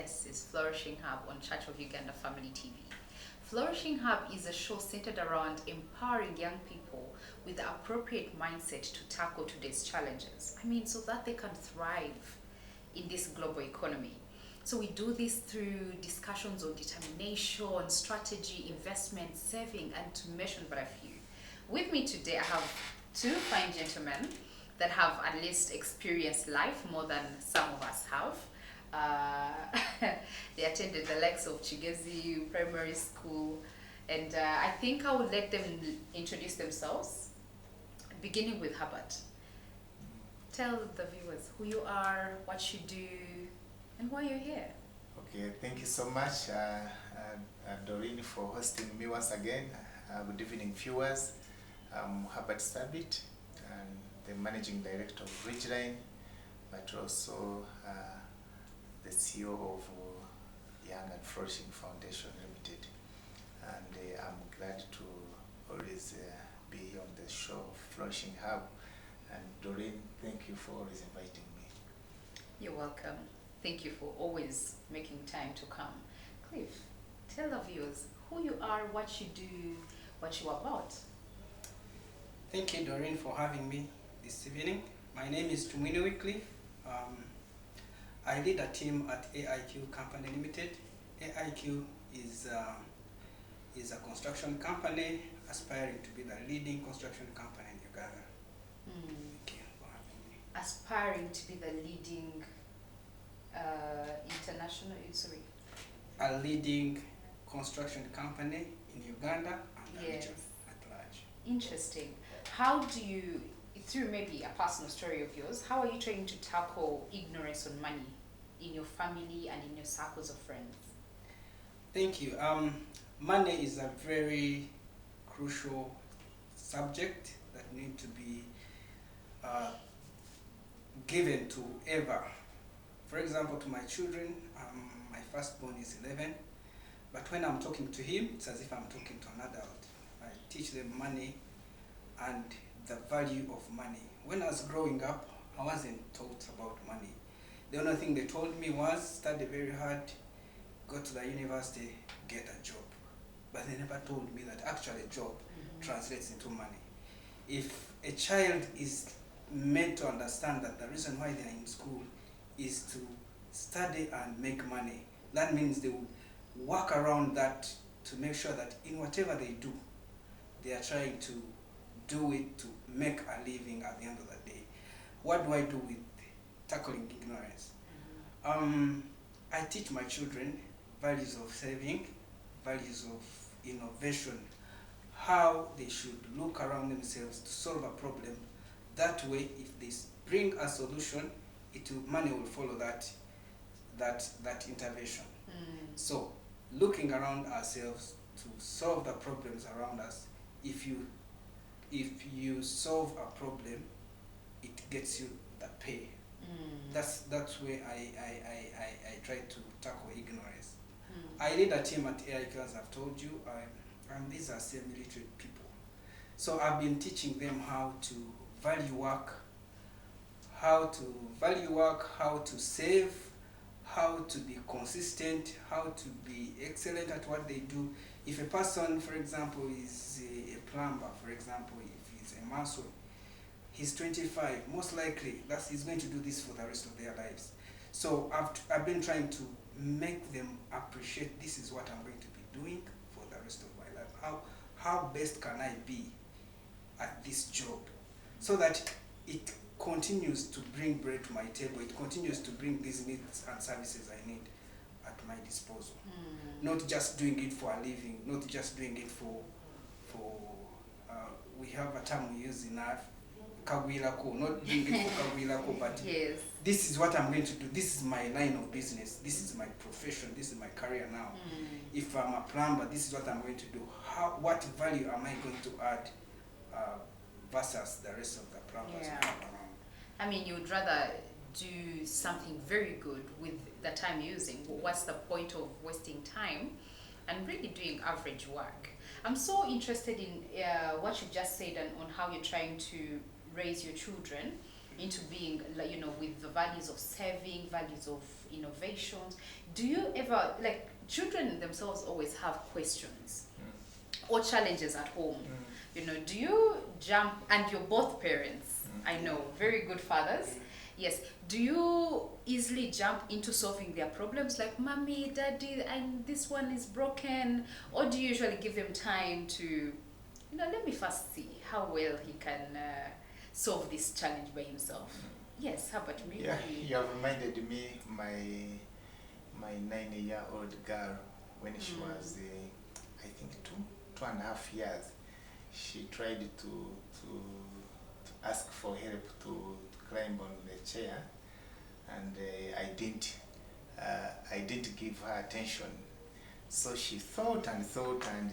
this is Flourishing Hub on Church of Uganda Family TV. Flourishing Hub is a show centered around empowering young people with the appropriate mindset to tackle today's challenges. So that they can thrive in this global economy. So we do this through discussions on determination, strategy, investment, saving, and to mention but a few. With me today, I have two fine gentlemen that have at least experienced life more than some of us have. They attended the likes of Chigezi Primary School, and I think I would let them introduce themselves, beginning with Herbert. Tell the viewers who you are, what you do, and why you're here. Okay, thank you so much, Doreen, for hosting me once again. Good evening, viewers. I'm Herbert Sabiiti, and the Managing Director of Ridgeline, but also the CEO of Young and Flourishing Foundation Limited. And I'm glad to always be here on the show Flourishing Hub. And Doreen, thank you for always inviting me. You're welcome. Thank you for always making time to come. Cliff, tell the viewers who you are, what you do, what you're about. Thank you, Doreen, for having me this evening. My name is Tumwine Wycliff. I lead a team at AIQ Company Limited. AIQ is a construction company aspiring to be the leading construction company in Uganda. Thank you for having me. Aspiring to be the leading A leading construction company in Uganda and the region at large. Interesting. How do you, through maybe a personal story of yours, how are you trying to tackle ignorance on money in your family and in your circles of friends? Thank you. Money is a very crucial subject that needs to be given to ever. For example, to my children, my firstborn is 11, but when I'm talking to him, it's as if I'm talking to an adult. I teach them money and the value of money. When I was growing up, I wasn't taught about money. The only thing they told me was study very hard, go to the university, get a job. But they never told me that actually a job translates into money. If a child is made to understand that the reason why they are in school is to study and make money, that means they will work around that to make sure that in whatever they do, they are trying to do it to make a living at the end of the day. What do I do with tackling ignorance? I teach my children values of saving, values of innovation, how they should look around themselves to solve a problem. That way, if they bring a solution, money will follow that intervention. So, looking around ourselves to solve the problems around us, if you solve a problem, it gets you the pay. That's where I try to tackle ignorance. I lead a team at AIQ, as I've told you, and these are semi-literate people. So I've been teaching them how to value work, how to save, how to be consistent, how to be excellent at what they do. If a person, for example, is a plumber, for example, if he's a mason, he's 25, most likely he's going to do this for the rest of their lives. So I've been trying to make them appreciate this is what I'm going to be doing for the rest of my life. How best can I be at this job so that it continues to bring bread to my table, it continues to bring these needs and services I need at my disposal. Not just doing it for a living, not just doing it for we have a term we use in our Kagwilako, not doing it for Kagwilako, but yes. This is what I'm going to do. This is my line of business. This is my profession. This is my career now. If I'm a plumber, this is what I'm going to do. What value am I going to add versus the rest of the plumbers we have around? You'd rather do something very good with the time you're using. What's the point of wasting time and really doing average work? I'm so interested in what you just said on how you're trying to raise your children. into being, like, with the values of saving, values of innovations. Do you ever, like, children themselves always have questions or challenges at home? Do you jump, and you're both parents, I know, very good fathers. Yes. Do you easily jump into solving their problems, like, mommy, daddy, and this one is broken? Or do you usually give them time to, let me first see how well he can solve this challenge by himself? Yes, how about me? Yeah, you have reminded me my 9-year-old girl, when she was, I think, 2.5 years. She tried to ask for help to climb on the chair, and I didn't give her attention. So she thought and thought, and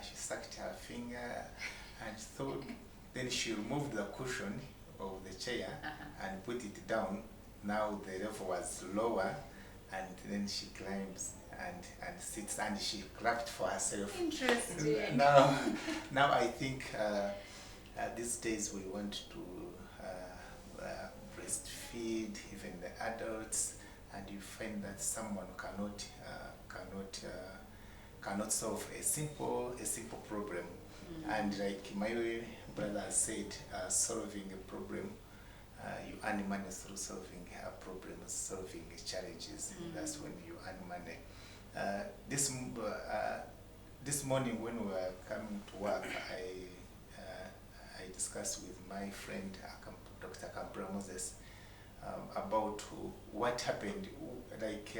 she sucked her finger and thought. Then she removed the cushion of the chair and put it down. Now the level was lower, and then she climbs and sits, and she clapped for herself. Interesting. Now I think these days we want to breastfeed even the adults, and you find that someone cannot solve a simple problem. And like my brother said, solving a problem, you earn money through solving problems, solving challenges. That's when you earn money. This morning when we were coming to work, I discussed with my friend Dr. Campbell Moses about what happened. Like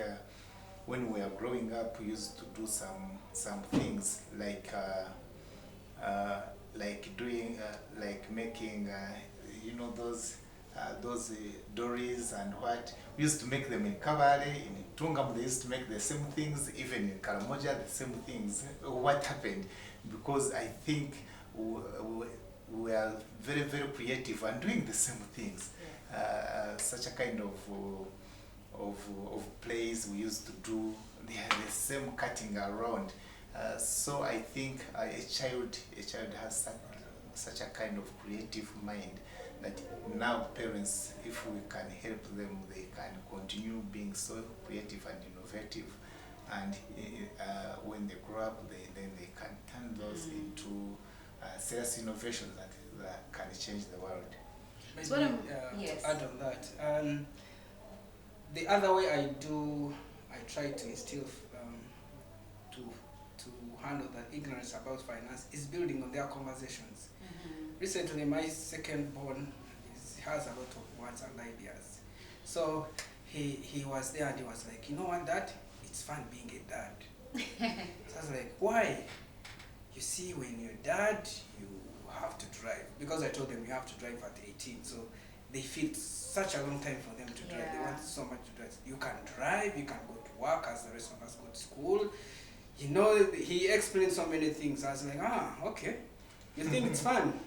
when we were growing up, we used to do some things like doing making those dories and what. We used to make them in Kabale, in Tungam they used to make the same things, even in Karamoja the same things. What happened? Because I think we are very, very creative and doing the same things. Such a kind of plays we used to do. They had the same cutting around. So I think a child has such a kind of creative mind that now parents, if we can help them, they can continue being so creative and innovative. And when they grow up, then they can turn those into serious innovations that can change the world. Maybe, So yes. To add on that, the other way I try to instill to handle that ignorance about finance is building on their conversations. Recently, my second born has a lot of words and ideas. So he was there and he was like, you know what, Dad? It's fun being a dad. So I was like, why? You see, when you're dad, you have to drive. Because I told them you have to drive at 18. So they feel such a long time for them to drive. They want so much to drive. You can drive, you can go to work as the rest of us go to school. He explained so many things. I was like, okay. You think it's fun?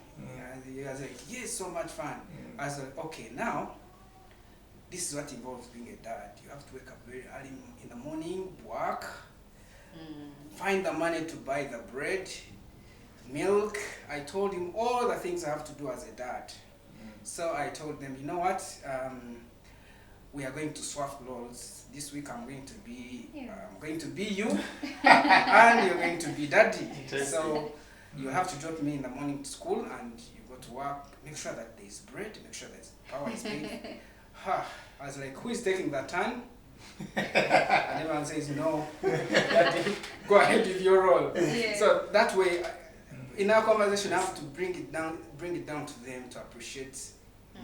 He was like, yes, so much fun. I was like, okay, now, this is what involves being a dad. You have to wake up very early in the morning, work, find the money to buy the bread, milk. I told him all the things I have to do as a dad. So I told them, you know what, we are going to swap roles. This week I'm going to be you, and you're going to be daddy. So you have to drop me in the morning to school, and you go to work. Make sure that there's bread. Make sure that power is paid. I was like, who is taking that turn? And everyone says no. Daddy, go ahead with your role. Yeah. So that way, in our conversation, I have to bring it down to them to appreciate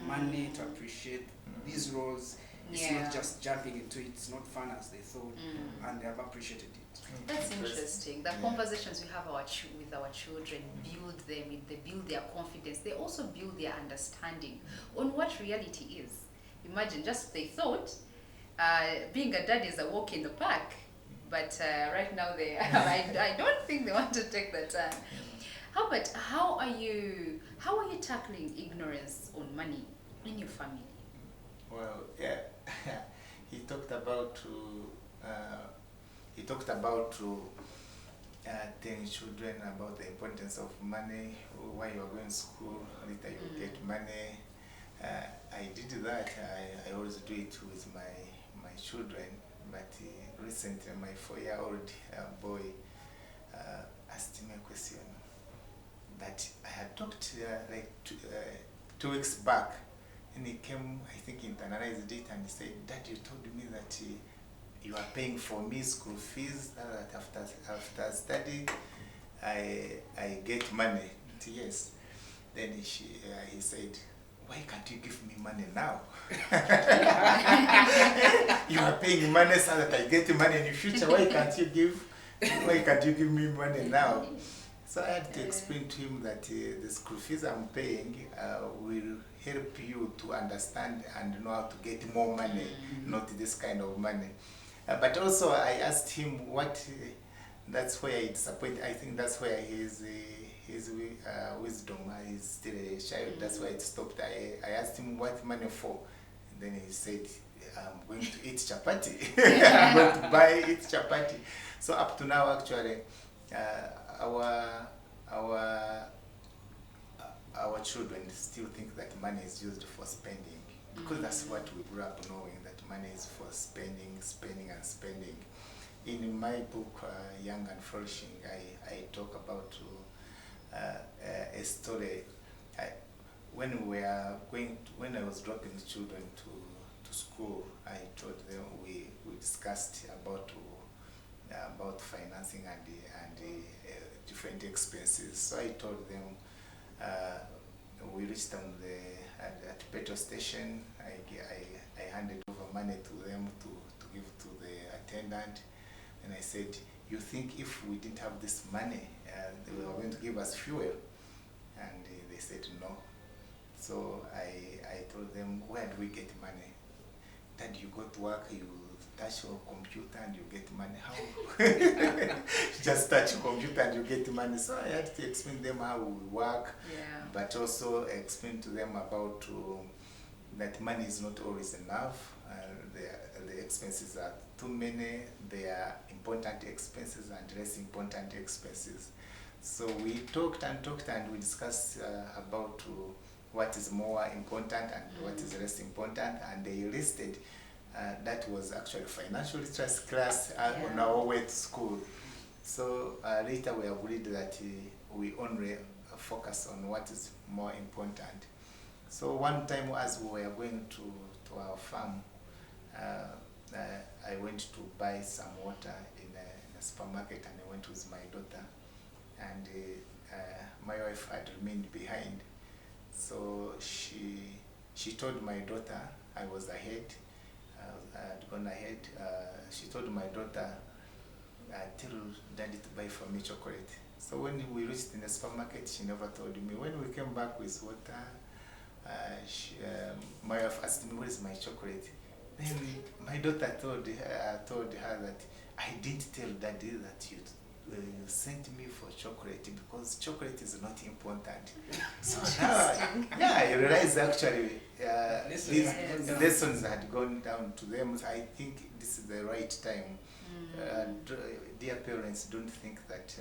money, to appreciate these roles. It's not just jumping into it. It's not fun as they thought, and they have appreciated it. That's interesting. The conversations we have with our children build them, they build their confidence. They also build their understanding on what reality is. Imagine, just they thought being a dad is a walk in the park, but right now I don't think they want to take that time. How are you tackling ignorance on money in your family? Well, yeah, he talked about telling children about the importance of money, why you are going to school, later you get money. I did that. I always do it with my children, but recently my 4-year-old boy asked me a question that I had talked like 2 weeks back, and he came, I think, internalized it, and he said, "Dad, you told me that you are paying for me school fees, that after studying, I get money." Yes. Then he said, "Why can't you give me money now?" You are paying money so that I get money in the future. Why can't you give me money now? So I had to explain to him that the school fees I'm paying will help you to understand and know how to get more money, not this kind of money. But also I asked him what, that's where I disappoint. I think that's where his wisdom is still a child. That's why it stopped. I asked him what money for. And then he said, "I'm going to eat chapati." I'm going to eat chapati. So up to now, actually, our children still think that money is used for spending, because that's what we grew up knowing, that money is for spending. In my book, Young and Flourishing, I talk about a story. When I was dropping children to school, I told them, we discussed about financing and different expenses. So I told them, we reached on at petrol station. I handed over money to them to give to the attendant, and I said, "You think if we didn't have this money, they were going to give us fuel?" And they said no. So I told them, "Where do we get money?" "Dad, you go to work, you touch your computer and you get money." "How?" "Just touch your computer and you get money." So I had to explain to them how we work, but also explain to them about that money is not always enough. The expenses are too many. There are important expenses and less important expenses. So we talked and we discussed about what is more important and what is less important, and they listed. That was actually financial literacy class on our way to school. So later we agreed that we only focus on what is more important. So one time, as we were going to our farm, I went to buy some water in a supermarket, and I went with my daughter, and my wife had remained behind. So she told my daughter, I was ahead, I had gone ahead. She told my daughter, "Tell Daddy to buy for me chocolate." So when we reached in the supermarket, she never told me. When we came back with water, my wife asked me, "Where is my chocolate?" Then my daughter told her that, "I didn't tell Daddy that you sent me for chocolate because chocolate is not important." So now, I realized actually these lessons had gone down to them. So I think this is the right time. Dear parents, don't think that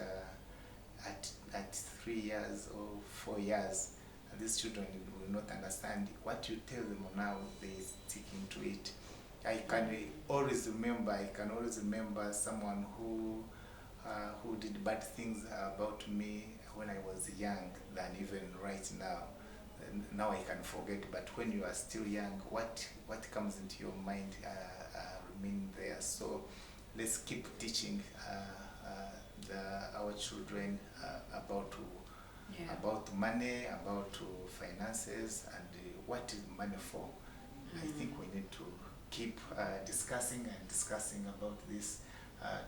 at 3 years or 4 years, these children will not understand. What you tell them now, they stick into it. I can always remember someone who did bad things about me when I was young than even right now. Now I can forget, but when you are still young, what comes into your mind remain there. So let's keep teaching our children about money, about finances, and what is money for. I think we need to keep discussing about this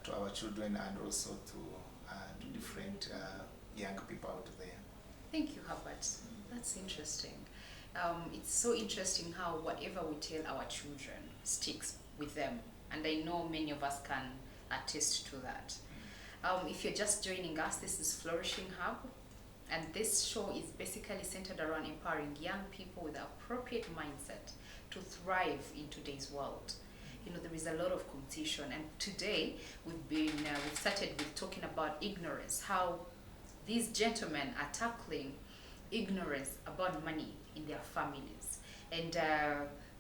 to our children, and also to different young people out there. Thank you, Herbert. That's interesting. It's so interesting how whatever we tell our children sticks with them, and I know many of us can attest to that. If you're just joining us, this is Flourishing Hub, and this show is basically centered around empowering young people with the appropriate mindset to thrive in today's world. You know, there is a lot of competition, and today we've started with talking about ignorance, how these gentlemen are tackling ignorance about money in their families. And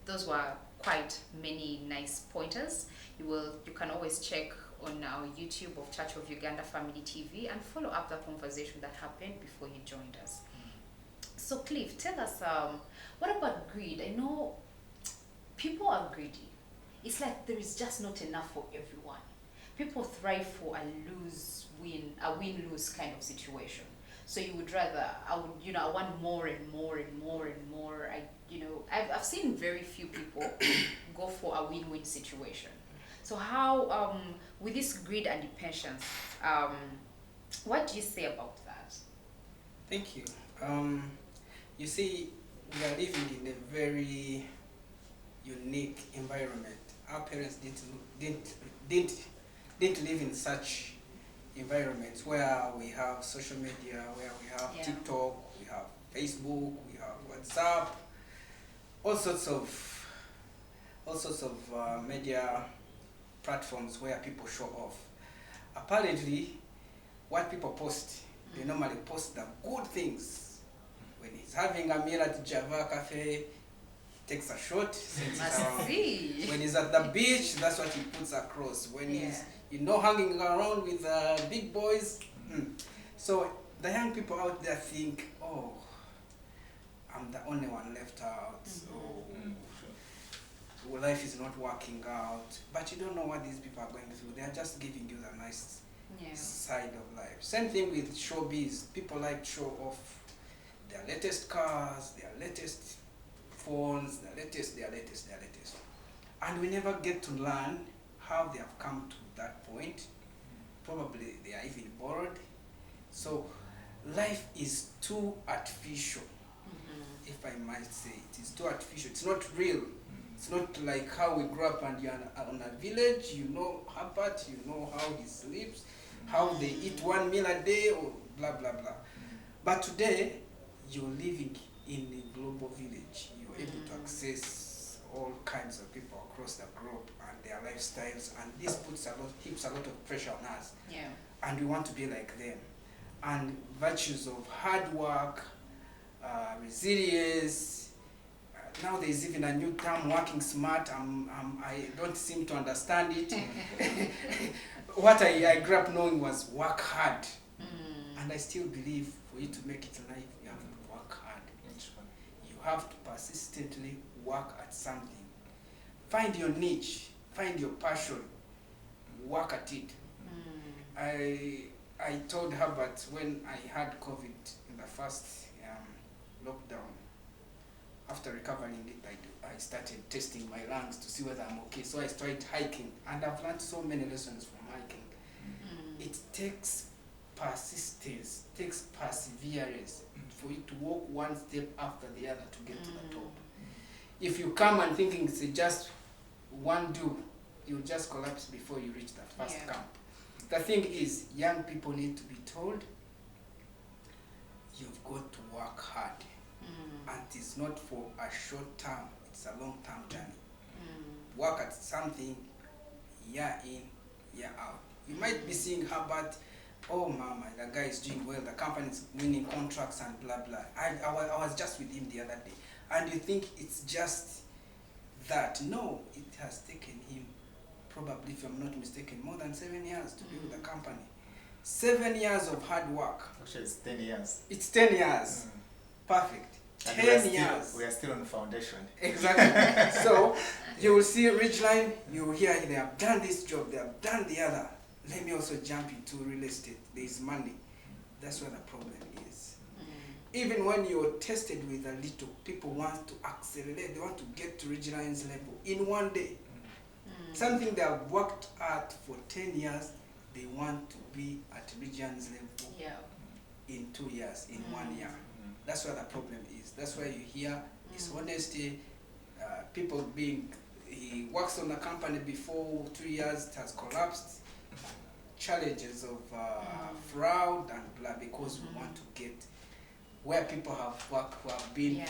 those were quite many nice pointers. You can always check on our YouTube of Church of Uganda Family TV and follow up the conversation that happened before you joined us. So Cliff, tell us, what about greed? I know people are greedy. It's like there is just not enough for everyone. People thrive for a win-lose kind of situation. So you would rather, I want more and more and more and more. I've seen very few people go for a win-win situation. So how, with this greed and impatience, what do you say about that? Thank you. You see, we are living in a very unique environment. Our parents didn't live in such environments where we have social media, where we have TikTok, we have Facebook, we have WhatsApp, all sorts of media platforms where people show off. Apparently, what people post, they normally post the good things. When he's having a meal at Java Cafe, takes a shot, sends it around. When he's at the beach, that's what he puts across. When he's hanging around with big boys. So the young people out there think, oh, I'm the only one left out. Well, life is not working out. But you don't know what these people are going through. They are just giving you the nice side of life. Same thing with showbiz. People like to show off their latest cars, their latest phones, their latest. And we never get to learn how they have come to that point. Probably they are even borrowed. So life is too artificial, if I might say. It is too artificial. It's not real. It's not like how we grew up and you're on a village, you know Herbert, you know how he sleeps, how they eat one meal a day, or blah, blah, blah. But today, you're living in a global village. You're able to access all kinds of people across the globe and their lifestyles, and this heaps a lot of pressure on us. And we want to be like them. And virtues of hard work, resilience. Now there's even a new term, working smart. I don't seem to understand it. What I grew up knowing was work hard. And I still believe for you to make it in life, you have to work hard. You have to persistently work at something. Find your niche, find your passion, work at it. I told Herbert when I had COVID in the first lockdown, after recovering it, I started testing my lungs to see whether I'm okay. So I started hiking, and I've learned so many lessons from hiking. It takes persistence, takes perseverance for you to walk one step after the other to get to the top. If you come and thinking it's just one do, you'll just collapse before you reach that first camp. The thing is, young people need to be told, you've got to work hard. And it's not for a short term, it's a long-term journey. Work at something year in, year out. You might be seeing Herbert, oh mama, the guy is doing well, the company is winning contracts and blah blah. I was just with him the other day. And you think it's just that. No, it has taken him, probably if I'm not mistaken, more than 7 years to build the company. 7 years of hard work. Actually, it's 10 years. It's 10 years. Perfect. And 10 years. We are still on the foundation. Exactly. So you will see Ridgeline, you will hear they have done this job, they have done the other. Let me also jump into real estate. There is money. That's where the problem is. Even when you're tested with a little, people want to accelerate. They want to get to Ridgeline's level in one day. Something they have worked at for 10 years, they want to be at Ridgeline's level in 2 years, in 1 year. That's where the problem is. That's why you hear dishonesty, people he works on a company before 2 years, it has collapsed, challenges of fraud and blah, because we want to get where people have worked, who have been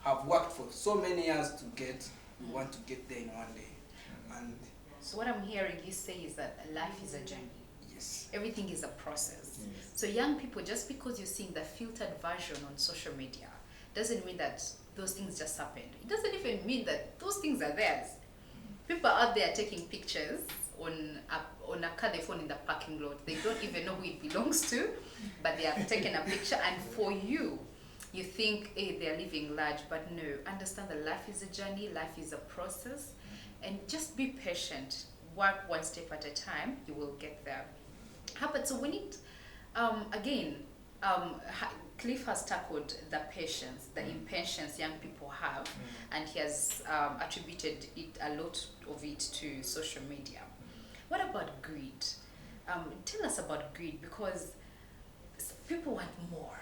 have worked for so many years to get, we want to get there in 1 day. And so what I'm hearing you say is that life is a journey. yes. Everything is a process. So young people, just because you're seeing the filtered version on social media, doesn't mean that those things just happened. It doesn't even mean that those things are theirs. People are out there taking pictures on a car they found in the parking lot. They don't even know who it belongs to, but they have taken a picture. And for you, you think, hey, they're living large, but no. Understand that life is a journey, life is a process, and just be patient. Work one step at a time. You will get there. But so when it, again, Cliff has tackled the patience, the impatience young people have, and he has attributed a lot of it to social media. What about greed? Tell us about greed, because people want more.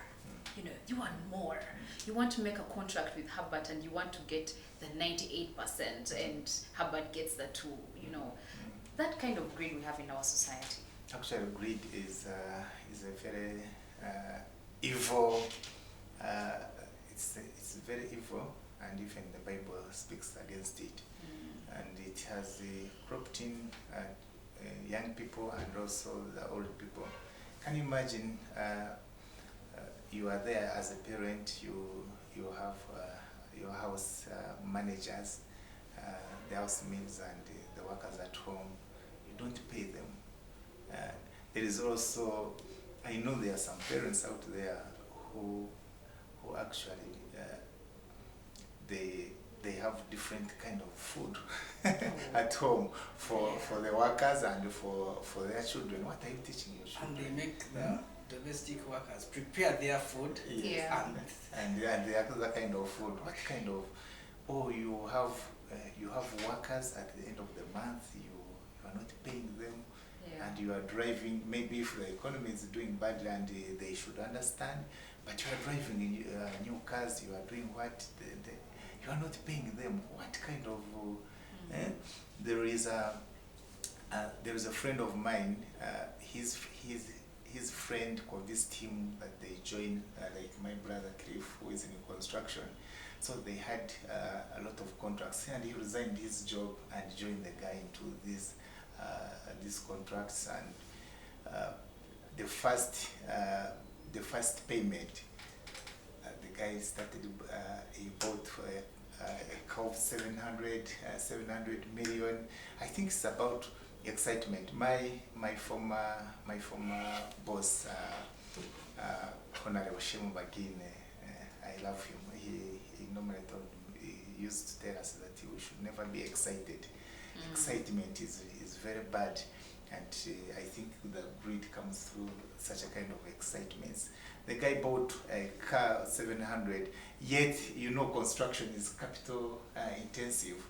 You know, you want more. You want to make a contract with Herbert and you want to get the 98% and Herbert gets the 2, you know. That kind of greed we have in our society. Actually, greed is a very evil, it's very evil, and even the Bible speaks against it. And it has cropped in young people and also the old people. Can you imagine you are there as a parent, you have your house managers, the housemaids and the workers at home, you don't pay them. There is also, I know there are some parents out there who actually they have different kind of food at home for the workers and for their children. What are you teaching your children? And they make the domestic workers prepare their food. Yes. Yeah. And the other kind of food. What kind of? Oh, you have workers at the end of the month. You are not paying them. Yeah. And you are driving, maybe if the economy is doing badly and they should understand, but you are driving in new cars, you are doing what, you are not paying them. What kind of, there is a friend of mine, his friend convinced him that they join, like my brother Cliff, who is in construction. So they had a lot of contracts, and he resigned his job and joined the guy into these contracts. And the first payment, the guy started. He bought a cow 700 million. I think it's about excitement. My former boss, Honorable Shemu Bagine, I love him. He normally told me, he used to tell us that we should never be excited. Excitement is very bad, and I think the greed comes through such a kind of excitements. The guy bought a car 700, yet you know construction is capital intensive.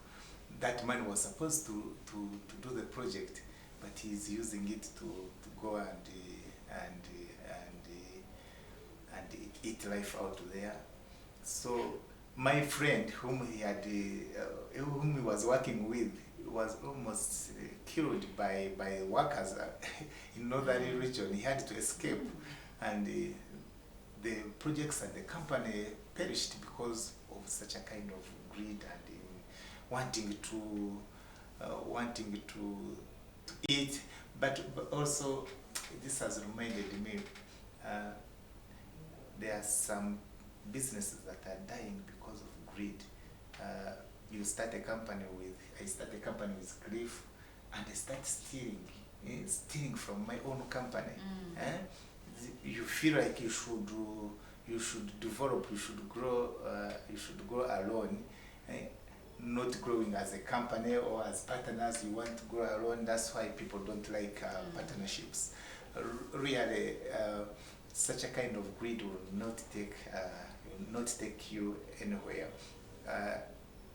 That money was supposed to do the project, but he's using it to go and eat life out there. So my friend, whom he was working with, was almost killed by workers in northern region. He had to escape, and the projects and the company perished because of such a kind of greed and wanting to eat. But also, this has reminded me, there are some businesses that are dying because of greed. I start a company with Cliff, and I start stealing from my own company. You feel like you should develop, you should grow alone, not growing as a company or as partners. You want to grow alone. That's why people don't like partnerships. Really, such a kind of greed will not take you anywhere.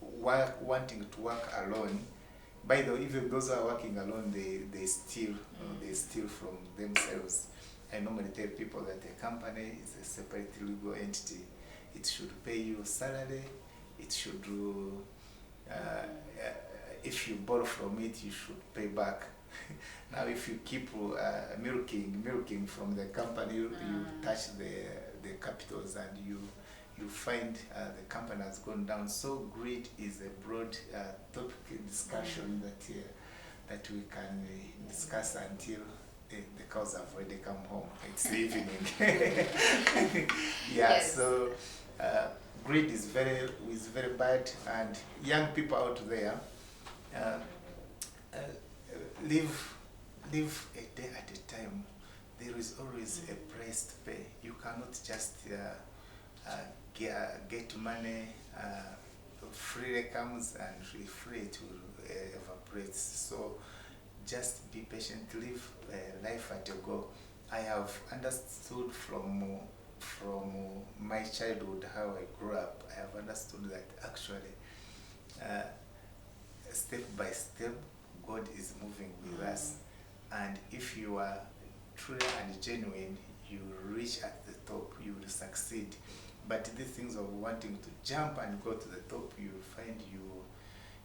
Wanting to work alone. By the way, even those who are working alone, they steal from themselves. I normally tell people that a company is a separate legal entity. It should pay you salary. It should do. If you borrow from it, you should pay back. Now, if you keep milking from the company, you touch the capitals, and you find the company has gone down. So greed is a broad topic discussion that we can discuss until the cows have already come home. It's evening. Yes. So greed is very bad, and young people out there live a day at a time. There is always a price to pay. You cannot just get money freely comes and free to evaporate. So just be patient, live life at your go. I have understood from my childhood how I grew up. I have understood that actually step by step God is moving with us, and if you are true and genuine, you reach at the top, you will succeed. But these things of wanting to jump and go to the top, you find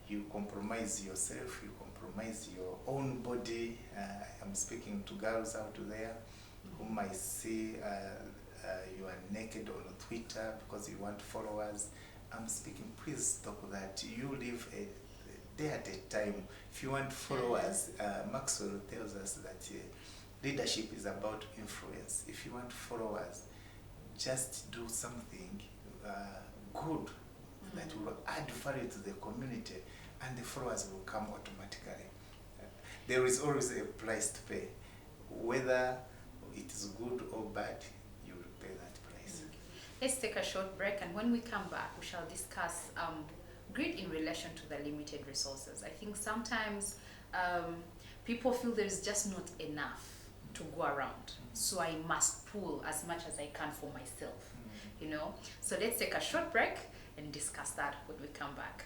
you compromise yourself, you compromise your own body. I'm speaking to girls out there whom I see you are naked on Twitter because you want followers. I'm speaking, please stop that. You live a day at a time. If you want followers, Maxwell tells us that leadership is about influence. If you want followers, just do something good that will add value to the community, and the followers will come automatically. There is always a price to pay. Whether it is good or bad, you will pay that price. Let's take a short break, and when we come back, we shall discuss greed in relation to the limited resources. I think sometimes people feel there's just not enough to go around, so I must pull as much as I can for myself, you know. So let's take a short break and discuss that when we come back.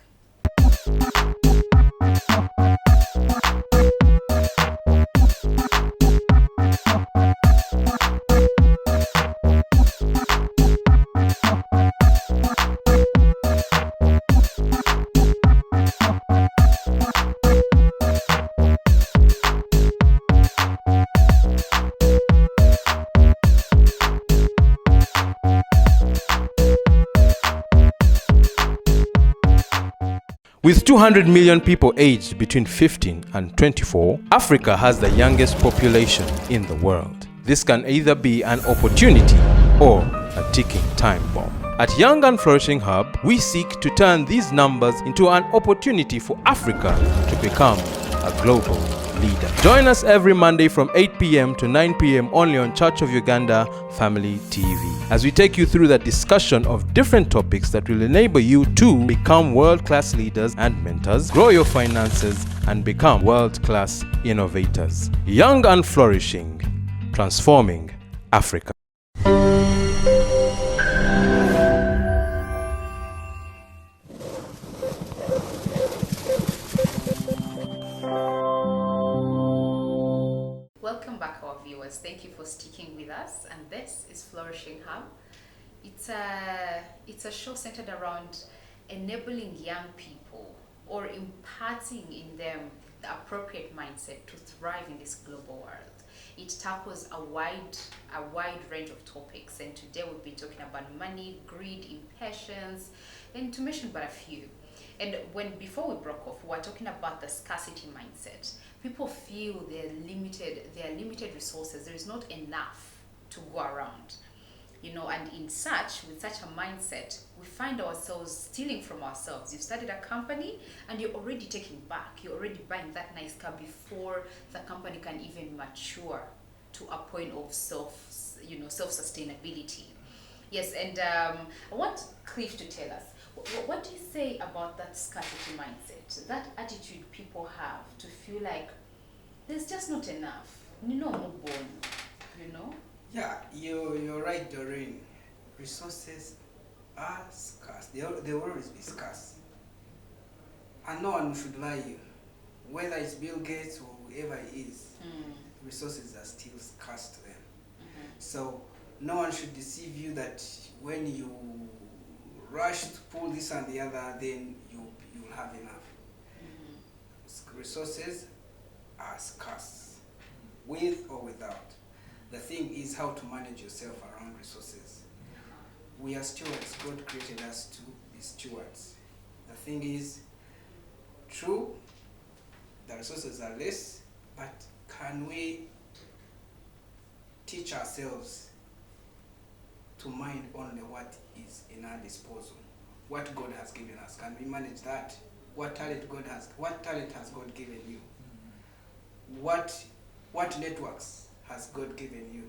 With 200 million people aged between 15 and 24, Africa has the youngest population in the world. This can either be an opportunity or a ticking time bomb. At Young and Flourishing Hub, we seek to turn these numbers into an opportunity for Africa to become a global leader. Join us every Monday from 8 p.m. to 9 p.m. only on Church of Uganda Family TV, as we take you through the discussion of different topics that will enable you to become world-class leaders and mentors, grow your finances, and become world-class innovators. Young and Flourishing, transforming Africa. Thank you for sticking with us, and this is Flourishing Hub. It's a show centered around enabling young people or imparting in them the appropriate mindset to thrive in this global world. It tackles a wide range of topics, and today we'll be talking about money, greed, impatience, and to mention but a few. And before we broke off, we were talking about the scarcity mindset. People feel they're limited resources. There is not enough to go around, you know. And with such a mindset, we find ourselves stealing from ourselves. You've started a company and you're already taking back. You're already buying that nice car before the company can even mature to a point of self-sustainability. Yes, and I want Cliff to tell us, what do you say about that scarcity mindset, that attitude people have to feel like there's just not enough, you know? Yeah, you're right, Doreen. Resources are scarce. They will always be scarce. And no one should lie you. Whether it's Bill Gates or whoever it is, resources are still scarce to them. So no one should deceive you that when you rush to pull this and the other, then you'll have enough. Resources are scarce, with or without. The thing is how to manage yourself around resources. We are stewards. God created us to be stewards. The thing is, true, the resources are less, but can we teach ourselves to mind only what is in our disposal. What God has given us. Can we manage that? What talent has God given you? What networks has God given you?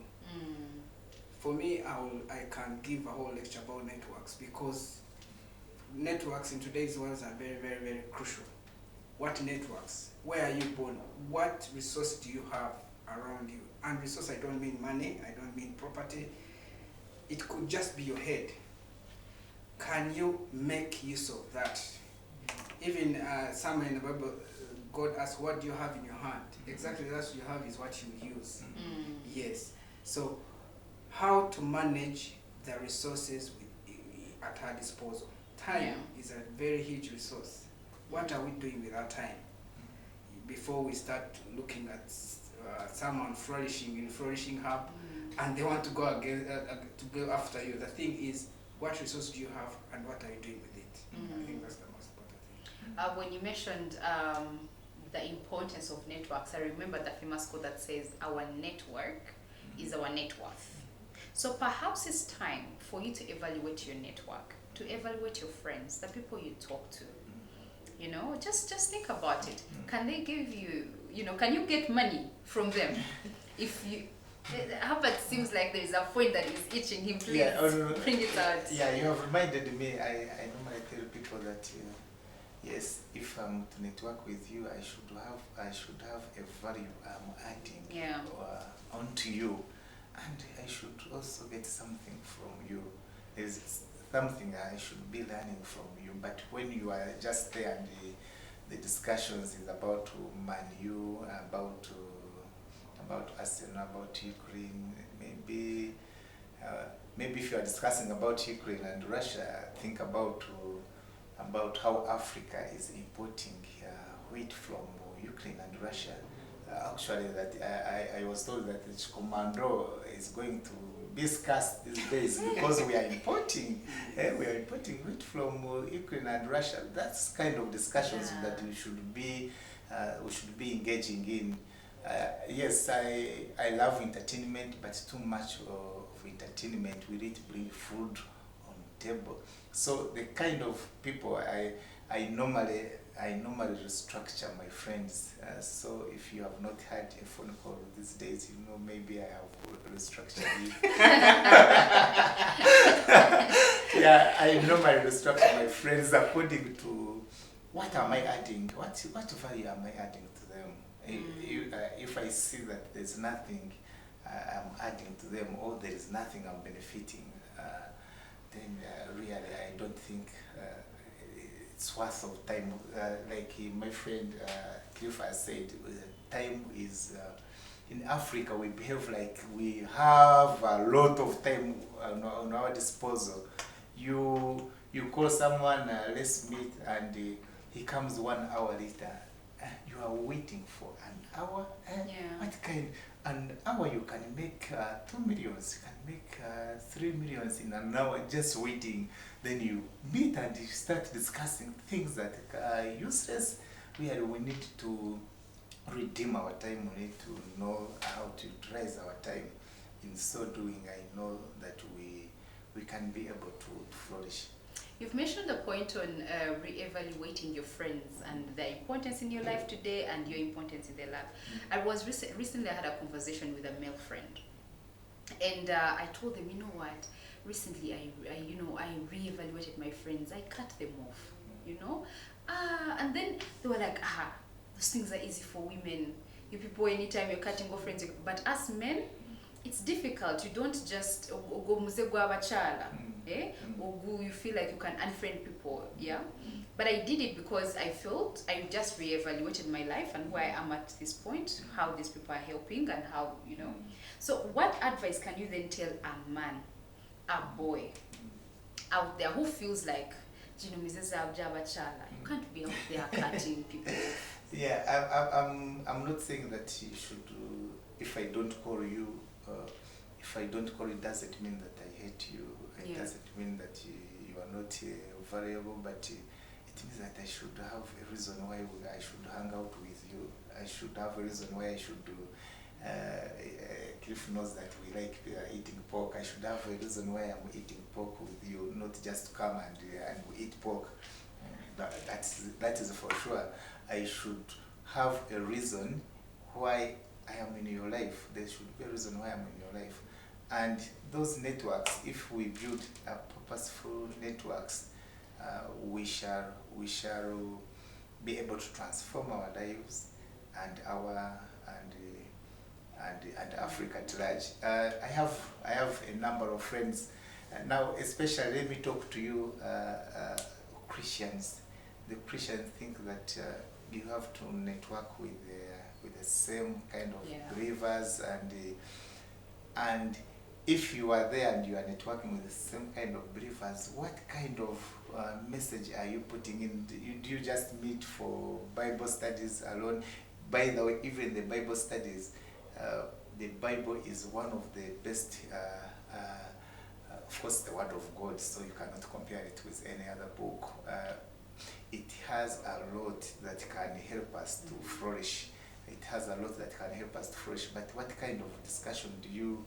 For me, I can give a whole lecture about networks, because networks in today's world are very, very, very crucial. What networks? Where are you born? What resource do you have around you? And resource, I don't mean money, I don't mean property. It could just be your head. Can you make use of that? Even somewhere in the Bible, God asks, what do you have in your hand? Exactly that's what you have is what you use. Yes. So how to manage the resources at our disposal. Time is a very huge resource. What are we doing with our time? Before we start looking at someone flourishing in Flourishing Hub, and they want to go again to go after you. The thing is, what resource do you have, and what are you doing with it? I think that's the most important thing. When you mentioned the importance of networks, I remember the famous quote that says, "Our network is our net worth." So perhaps it's time for you to evaluate your network, to evaluate your friends, the people you talk to. You know, just think about it. Can they give you, can you get money from them? If you, Herbert seems like there is a point that is itching him. Please bring it out. Yeah, you have reminded me. I normally tell people that yes, if I'm to network with you, I should have a value I'm adding onto you, and I should also get something from you. There's something I should be learning from you. But when you are just there and the discussions is about Manu, about Arsenal, about Ukraine, maybe if you are discussing about Ukraine and Russia, think about how Africa is importing wheat from Ukraine and Russia. Actually, that I was told that the commando is going to be scarce these days because we are importing wheat from Ukraine and Russia. That's kind of discussions that we should be engaging in. Yes, I love entertainment, but too much of entertainment will it bring food on the table. So the kind of people I normally restructure my friends. So if you have not had a phone call these days, maybe I have restructured you. Yeah, I normally restructure my friends according to what am I adding, what value am I adding to them. If I see that there's nothing I'm adding to them, or there is nothing I'm benefiting, then really I don't think it's worth of time. Like my friend Cliff has said, time is in Africa we behave like we have a lot of time on our disposal. You call someone, let's meet, and he comes 1 hour later. You are waiting for an hour. What kind? An hour you can make 2 millions, you can make 3 millions in an hour just waiting. Then you meet and you start discussing things that are useless. Really, we need to redeem our time. We need to know how to utilize our time. In so doing, I know that we can be able to flourish. You've mentioned the point on re-evaluating your friends and their importance in your life today and your importance in their life. I was recently I had a conversation with a male friend, and I told them, you know what? Recently, I re-evaluated my friends. I cut them off, and then they were like, those things are easy for women. You people, anytime you're cutting off friends, but us men, it's difficult. You don't just go abachala, or you feel like you can unfriend people, But I did it because I felt I just re-evaluated my life and where I am at this point, how these people are helping, and how So, what advice can you then tell a man, a boy out there who feels like, you can't be out there cutting people? Yeah, I'm not saying that you should. If I don't call you, doesn't mean that I hate you. It doesn't mean that you are not valuable, but it means that I should have a reason why I should hang out with you. I should have a reason why I should Wycliff knows that we like eating pork. I should have a reason why I'm eating pork with you, not just to come and we eat pork. That is for sure. I should have a reason why I am in your life. There should be a reason why I'm in your life. And those networks, if we build purposeful networks, we shall be able to transform our lives and Africa at large. I have a number of friends now. Especially, let me talk to you, Christians. The Christians think that you have to network with the same kind of believers, and if you are there and you are networking with the same kind of believers, what kind of message are you putting in? Do you just meet for Bible studies alone? By the way, even the Bible studies, the Bible is one of the best, of course, the Word of God, so you cannot compare it with any other book. It has a lot that can help us to flourish. It has a lot that can help us to flourish. But what kind of discussion do you,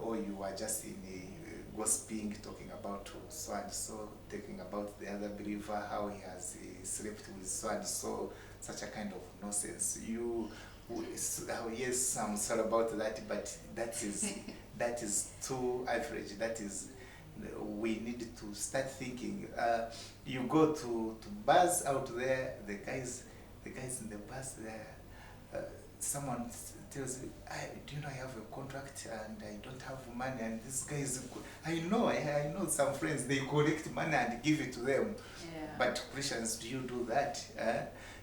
or you are just in a gossiping, talking about so and so, talking about the other believer, how he has slept with so and so, such a kind of nonsense. Yes, I'm sorry about that, but that is too average. That is, we need to start thinking. You go to bars out there, the guys in the bars there, someone tells you, do you know I have a contract and I don't have money, and this guy is good. I know some friends, they collect money and give it to them. Yeah. But Christians, do you do that?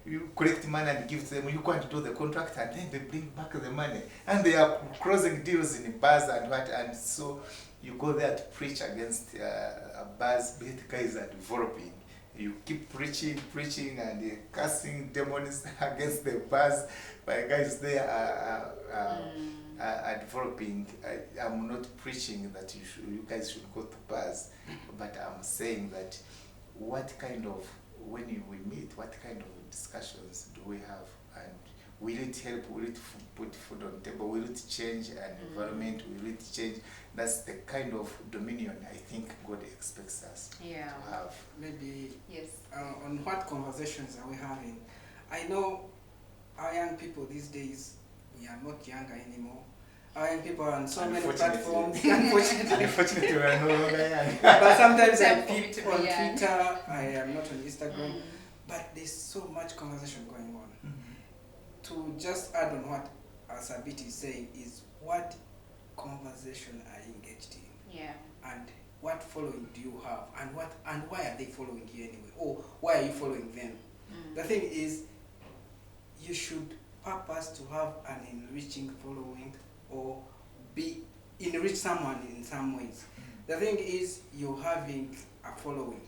You collect money and give to them, you can't do the contract, and then they bring back the money, and they are closing deals in bars and what, and so you go there to preach against bars, but guys are developing. You keep preaching and casting demons against the bars, but guys there are developing. I'm not preaching that you guys should go to bars, but I'm saying that when we meet, what kind of discussions do we have, and will it help? Will it put food on the table? Will it change an environment? Will it change? That's the kind of dominion I think God expects us to have. Maybe yes. On what conversations are we having? I know our young people these days, we are not younger anymore. Our young people are on so many platforms. Unfortunately, we are no longer young. But sometimes I peep on Twitter. I am not on Instagram. But there's so much conversation going on. To just add on what Sabiiti is saying is, what conversation are you engaged in? Yeah. And what following do you have? And why are they following you anyway? Or why are you following them? The thing is, you should purpose to have an enriching following, or enrich someone in some ways. The thing is, you're having a following,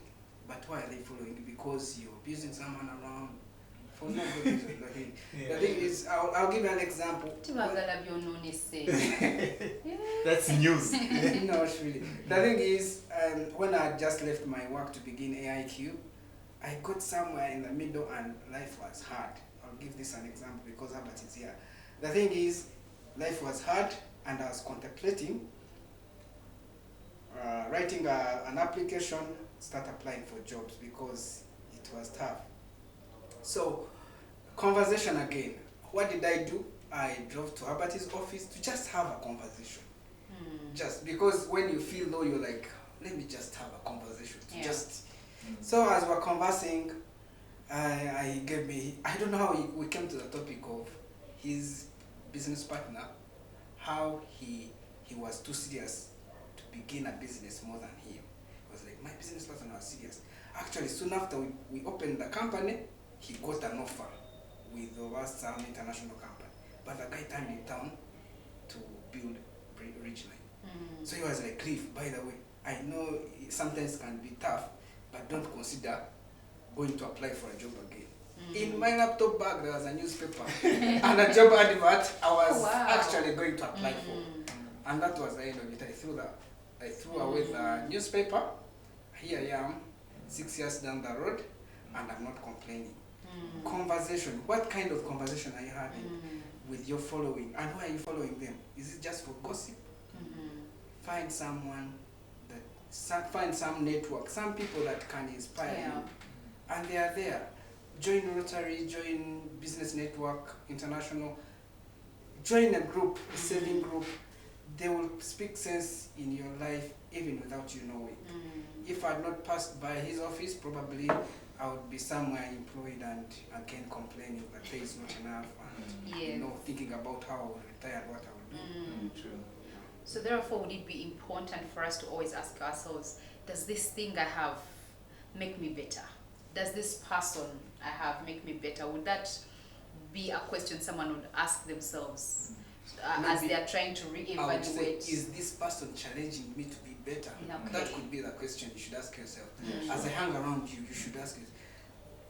but why are they following? Because you're abusing someone around for no good reason. The thing is, I'll give you an example. That's news. No, really. The thing is, when I just left my work to begin AIQ, I got somewhere in the middle and life was hard. I'll give this an example because Herbert is here. The thing is, life was hard and I was contemplating writing an application, start applying for jobs because it was tough. So, conversation again. What did I do? I drove to Herbert's office to just have a conversation. Just because when you feel low, you're like, let me just have a conversation. So as we're conversing, I don't know how we came to the topic of his business partner, how he was too serious to begin a business more than him. It was like, my business partner was serious. Actually, soon after we opened the company, he got an offer with some international company. But the guy turned it down to build Ridgeline. So he was like, Cliff, by the way, I know it sometimes can be tough, but don't consider going to apply for a job again. In my laptop bag, there was a newspaper and a job advert I was actually going to apply for. And that was the end of it. I threw away the newspaper. Here I am, 6 years down the road, and I'm not complaining. Conversation. What kind of conversation are you having? with your following. And why are you following them? Is it just for gossip? Find someone find some network, some people that can inspire you. And they are there. Join Rotary, join Business Network International, join a group, a saving group. They will speak sense in your life even without you knowing. If I had not passed by his office, probably I would be somewhere employed and again complaining that pay is not enough and thinking about how I will retire and what I will do. True. So therefore, would it be important for us to always ask ourselves, does this thing I have make me better? Does this person I have make me better? Would that be a question someone would ask themselves as they are trying to reevaluate? Is this person challenging me to be better? Okay. That could be the question you should ask yourself. Yeah, as I hang around you, you should ask yourself,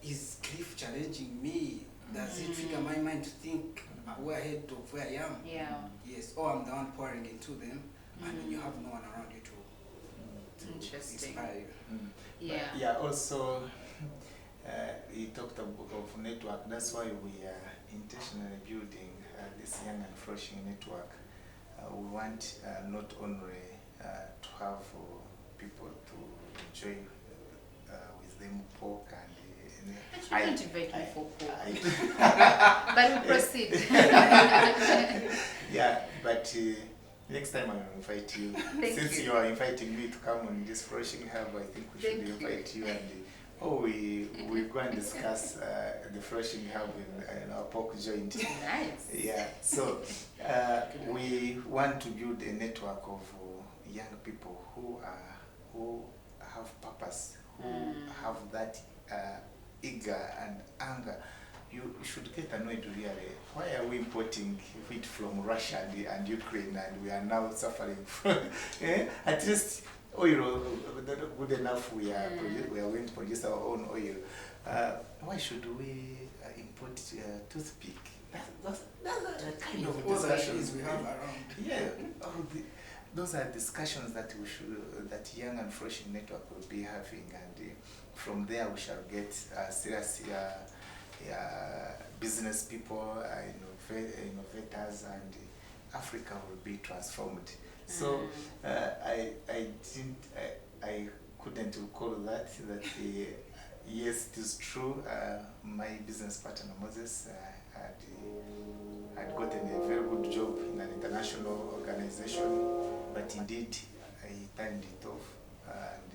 is Cliff challenging me? Does it trigger my mind to think we're ahead of where I am? Yes, or I'm the one pouring into them, and then you have no one around you to Interesting. inspire you. Yeah, also, he talked of network. That's why we are intentionally building this Young and Flourishing network. We want not only to have people to enjoy with them pork and But you don't invite me for pork. But we proceed. Yeah, but next time I will invite you. Since you are inviting me to come on this Flourishing Hub, I think we should invite you and we go and discuss the Flourishing Hub in our pork joint. Nice. Yeah, so we want to build a network of young people who have purpose, who have that eager and anger. You should get annoyed really. Why are we importing wheat from Russia and Ukraine and we are now suffering from at least oil good enough we are going to produce our own oil. Why should we import toothpick? That's the kind of discussions we have around. Yeah, those are discussions that that Young and Flourishing Network will be having, and from there we shall get serious business people, innovators, and Africa will be transformed. So I couldn't recall that yes, it is true. My business partner Moses had gotten a very good job in an international organization, but indeed he turned it off, and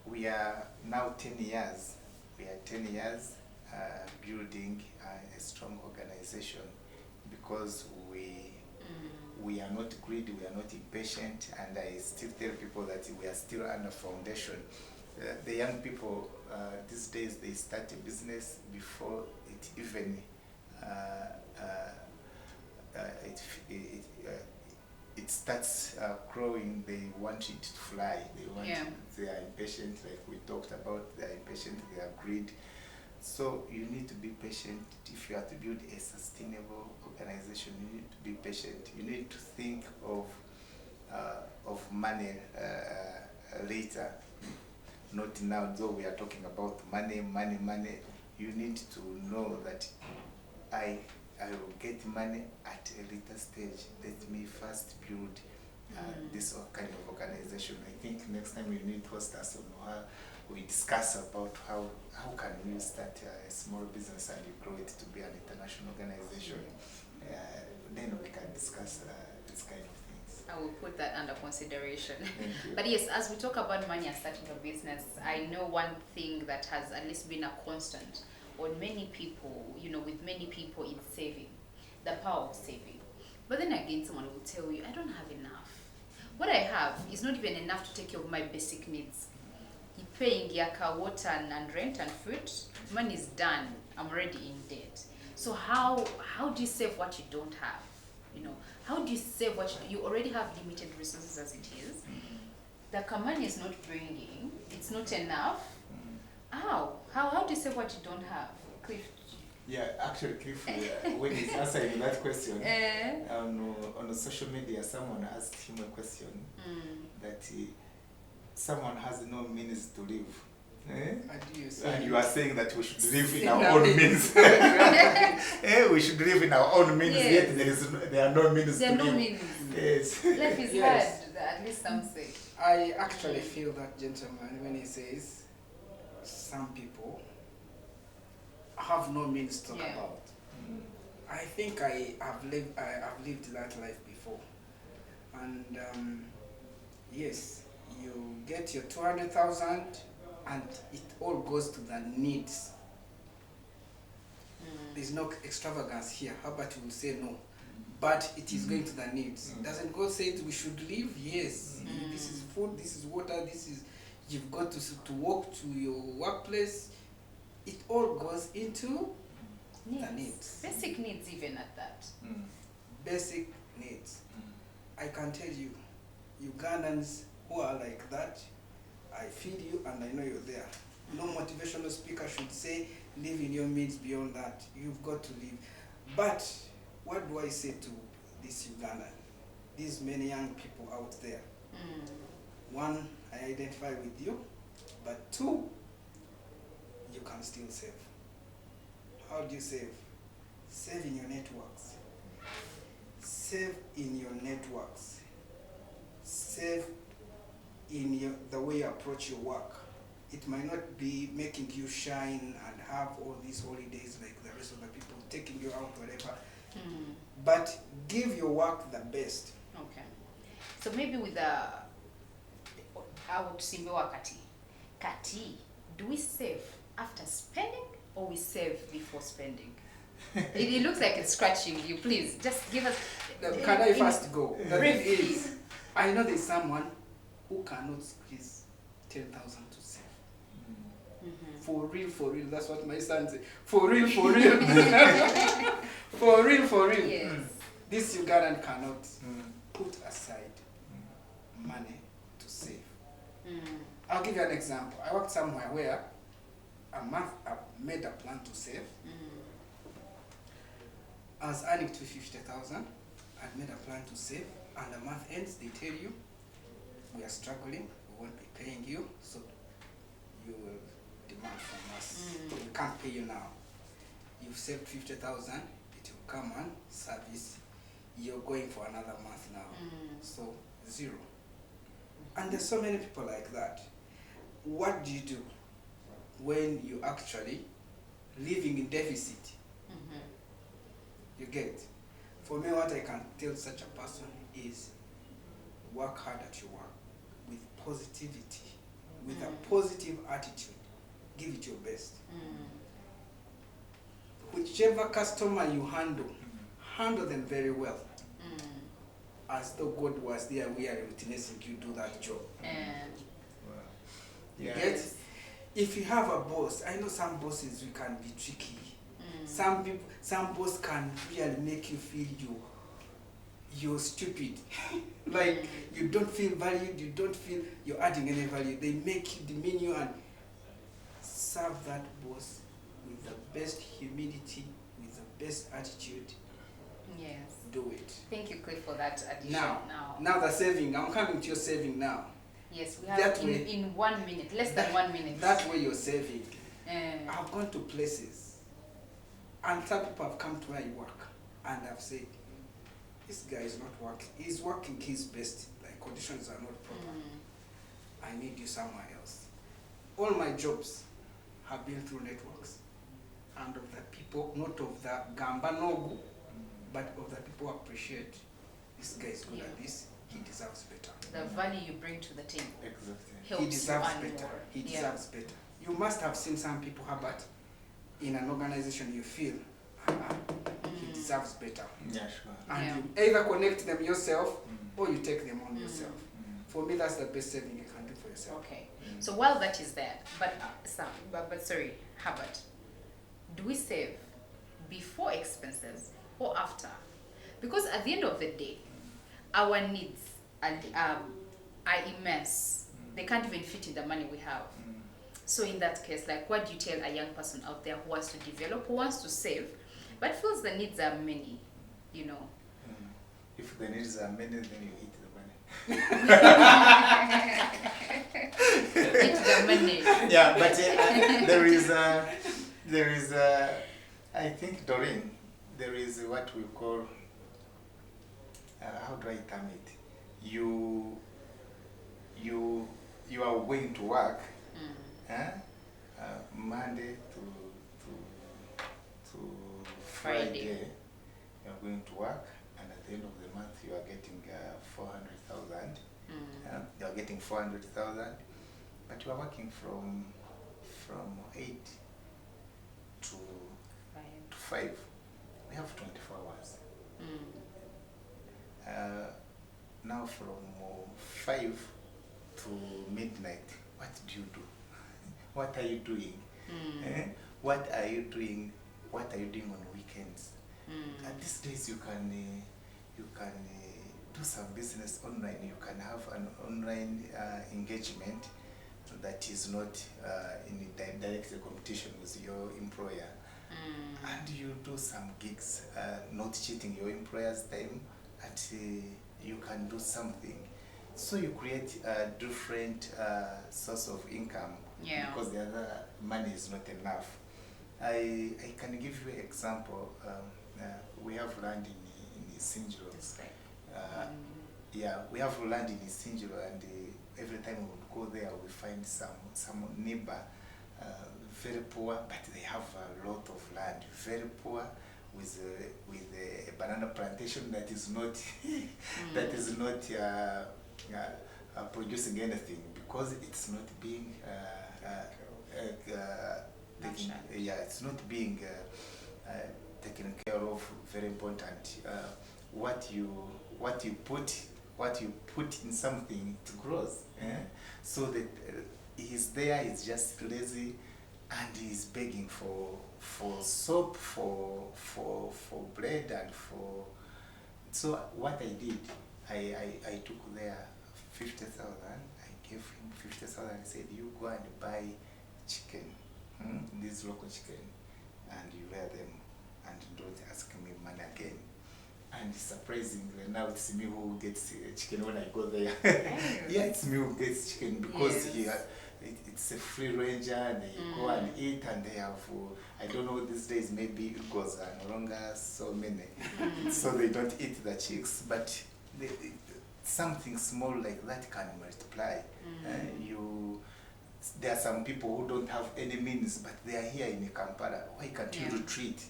we are now 10 years. We are 10 years building a strong organization because we are not greedy, we are not impatient, and I still tell people that we are still under foundation. The young people these days, they start a business before it even it starts growing. They want it to fly. They are impatient, like we talked about. They are impatient. They are greed. So you need to be patient. If you have to build a sustainable organization, you need to be patient. You need to think of money later, not now. Though we are talking about money. You need to know that I will get money at a later stage. Let me first build this kind of organization. I think next time we need to host us on how we discuss about how can we start a small business and grow it to be an international organization. Then we can discuss this kind of things. I will put that under consideration. Thank you. But yes, as we talk about money and starting a business, I know one thing that has at least been a constant on many people, with many people, is saving, the power of saving. But then again, someone will tell you, I don't have enough. What I have is not even enough to take care of my basic needs. You're paying yaka, water, and rent and food. Money is done. I'm already in debt. So how do you save what you don't have? How do you save what you already have? Limited resources as it is. The money is not bringing. It's not enough. How do you save what you don't have, Cliff? Yeah, actually, Cliff, when he's answering that question, on social media, someone asked him a question that someone has no means to live. do you say? And you are saying that we should live in No, our own means. We should live in our own means, Yes. yet there are no means There to are no live. means. Yes. Life is Yes. hard, at least some say. I actually feel that gentleman when he says some people have no means to talk Yeah. about. I think I have lived that life before, and yes, you get your 200,000, and it all goes to the needs. There's no extravagance here. Herbert will say no, but it is going to the needs. Doesn't God say we should live? Yes. This is food. This is water. This is you've got to walk to your workplace. It all goes into the needs. Basic needs even at that. Basic needs. I can tell you, Ugandans who are like that, I feed you and I know you're there. No motivational speaker should say, live in your means beyond that. You've got to live. But what do I say to this Ugandan? These many young people out there. One, I identify with you, but two, you can still save. How do you save? Save in your networks. Save in your networks. Save in the way you approach your work. It might not be making you shine and have all these holidays like the rest of the people, taking you out, whatever. But give your work the best. Okay. So maybe with the simbewa kati, do we save after spending or we save before spending? it looks like it's scratching you. Please, just give us... Can I first go? The thing is, I know there's someone who cannot squeeze 10,000 to save. For real, that's what my son said. For real. For real. Yes. This Ugandan cannot put aside money to save. I'll give you an example. I worked somewhere where a month I made a plan to save. I was earning 250,000. I made a plan to save, and the month ends, they tell you, we are struggling, we won't be paying you, so you will demand from us. We can't pay you now. You've saved 50,000, it will come and service. You're going for another month now. So, zero. And there's so many people like that. What do you do when you actually living in deficit? You get? For me, what I can tell such a person is work hard at your work with positivity, with a positive attitude. Give it your best. Whichever customer you handle them very well. As though God was there, we are witnessing you do that job. You get? If you have a boss, I know some bosses you can be tricky. Some boss can really make you feel you're stupid. Like you don't feel valued, you don't feel you're adding any value. They make you demean you, and serve that boss with the best humility, with the best attitude. Yes. Do it. Thank you, Cliff, for that addition. Now the saving. I'm coming to your saving now. Yes, we have That in 1 minute, less than 1 minute. That way you're saving. I've gone to places, and some people have come to where you work, and I've said, this guy is not working. He's working his best. Like conditions are not proper. I need you somewhere else. All my jobs have been through networks, and of the people, not of the gamba nogu, but of the people who appreciate this guy is good at this. He deserves better. The value you bring to the table. Exactly. Helps He deserves you earn better. more. He deserves better. You must have seen some people, Herbert, in an organization you feel, he deserves better. Yeah, sure. And Yeah. you either connect them yourself or you take them on yourself. For me, that's the best saving you can do for yourself. Okay. So while that is there, but sorry, Herbert, do we save before expenses or after? Because at the end of the day, our needs are immense. They can't even fit in the money we have. So in that case, like, what do you tell a young person out there who wants to develop, who wants to save, but feels the needs are many, you know? If the needs are many, then you eat the money. Eat the money. Yeah, but there is I think, Doreen, there is what we call, how do I term it? You are going to work, Monday to Friday. You are going to work, and at the end of the month you are getting 400,000. You are getting 400,000, but you are working from 8 to 5. We have 24 hours. Now from 5 to midnight, what do you do? What are you doing? What are you doing? What are you doing on weekends? At these days, you can do some business online. You can have an online engagement that is not in direct competition with your employer. And you do some gigs, not cheating your employer's time, and you can do something. So you create a different source of income, because the other money is not enough. I can give you an example. We have land in Sinjiro. Yeah, we have land in Sinjiro, and every time we would go there, we find some neighbor, very poor, but they have a lot of land, very poor, with a banana plantation that is not producing anything, because it's not being it's not being taken care of. Very important. What you put in something, it grows. So that he's there, he's just lazy, and he's begging for soap, for bread, and for. So what I did, I took there 50,000. I gave him 50,000. I said, you go and buy chicken, this local chicken, and you wear them, and don't ask me money again. And surprisingly, now it's me who gets chicken when I go there. Yeah, it's me who gets chicken, because it's a free ranger, and you go and eat, and they have, I don't know, these days maybe Ugos are no longer so many, so they don't eat the chicks, but something small like that can multiply. There are some people who don't have any means, but they are here in Kampala. Why can't you retreat?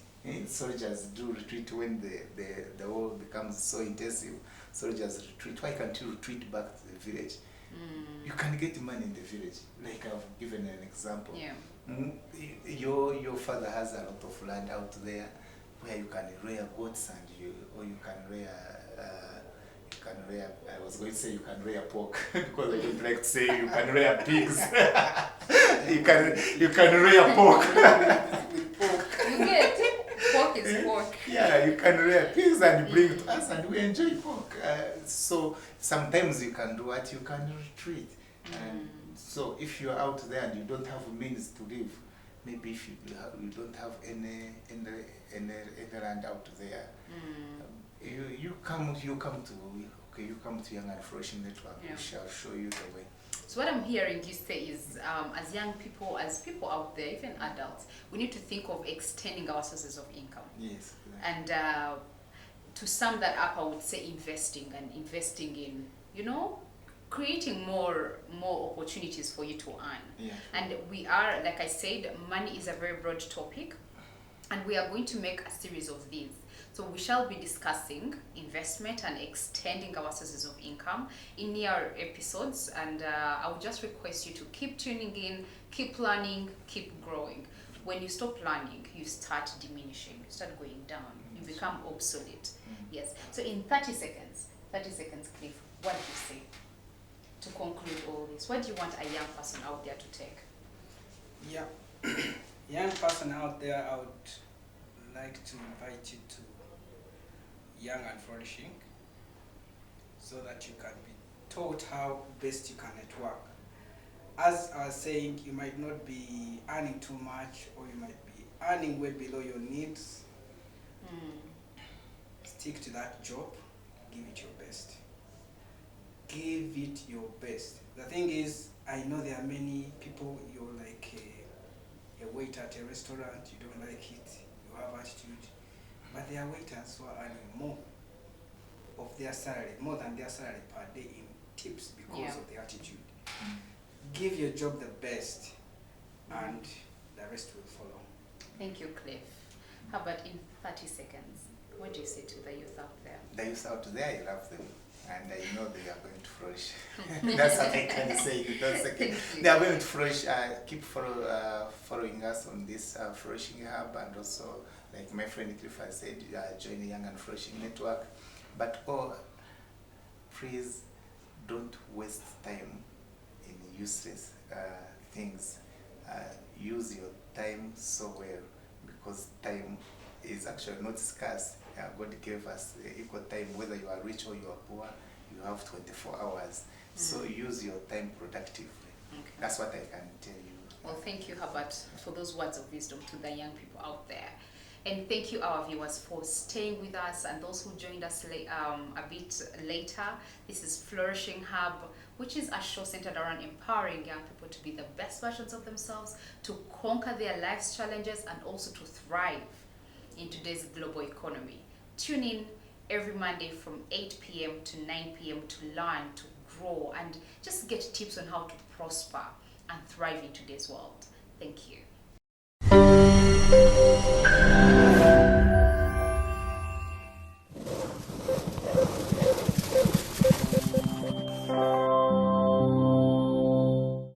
Soldiers do retreat when the war becomes so intensive. Soldiers retreat. Why can't you retreat back to the village? You can get money in the village. Like I've given an example. Your father has a lot of land out there where you can rear goats, and you can rear. I was going to say you can rear pork because I don't like to say you can rear pigs. you can rear pork. You get pork is pork. Yeah, you can rear pigs and bring it to us, and we enjoy pork. So sometimes you can do what you can retreat. So if you're out there and you don't have means to live, maybe if you don't have any land out there, you come to Young and Flourishing Network. We shall show you the way. So what I'm hearing you say is, as young people, as people out there, even adults, we need to think of extending our sources of income. Yes. And to sum that up, I would say investing in, creating more opportunities for you to earn. Yeah. And we are, like I said, money is a very broad topic, and we are going to make a series of these. So we shall be discussing investment and extending our sources of income in near episodes. And I would just request you to keep tuning in, keep learning, keep growing. When you stop learning, you start diminishing, you start going down, you become obsolete. Yes. So in 30 seconds, Cliff, what do you say to conclude all this? What do you want a young person out there to take? Yeah, young person out there, I would like to invite you to Young and Flourishing, so that you can be taught how best you can network. As I was saying, you might not be earning too much, or you might be earning way below your needs. Stick to that job, give it your best. Give it your best. The thing is, I know there are many people, you're like a waiter at a restaurant, you don't like it, you have attitude, but there are waiters who are earning more of their salary, more than their salary per day in tips because of their attitude. Give your job the best and the rest will follow. Thank you, Cliff. How about in 30 seconds? What do you say to the youth out there? The youth out there, I love them. And I know they are going to flourish. That's what I can say in those seconds. They are going to flourish. Keep following us on this Flourishing Hub, and also, like my friend Cliff has said, join the Young and Flourishing Network. But please don't waste time in useless things. Use your time so well, because time is actually not scarce. God gave us equal time, whether you are rich or you are poor, you have 24 hours. So use your time productively. Okay. That's what I can tell you. Well, thank you, Herbert, for those words of wisdom to the young people out there. And thank you, our viewers, for staying with us, and those who joined us a bit later. This is Flourishing Hub, which is a show centered around empowering young people to be the best versions of themselves, to conquer their life's challenges, and also to thrive in today's global economy. Tune in every Monday from 8 p.m. to 9 p.m. to learn, to grow, and just get tips on how to prosper and thrive in today's world. Thank you.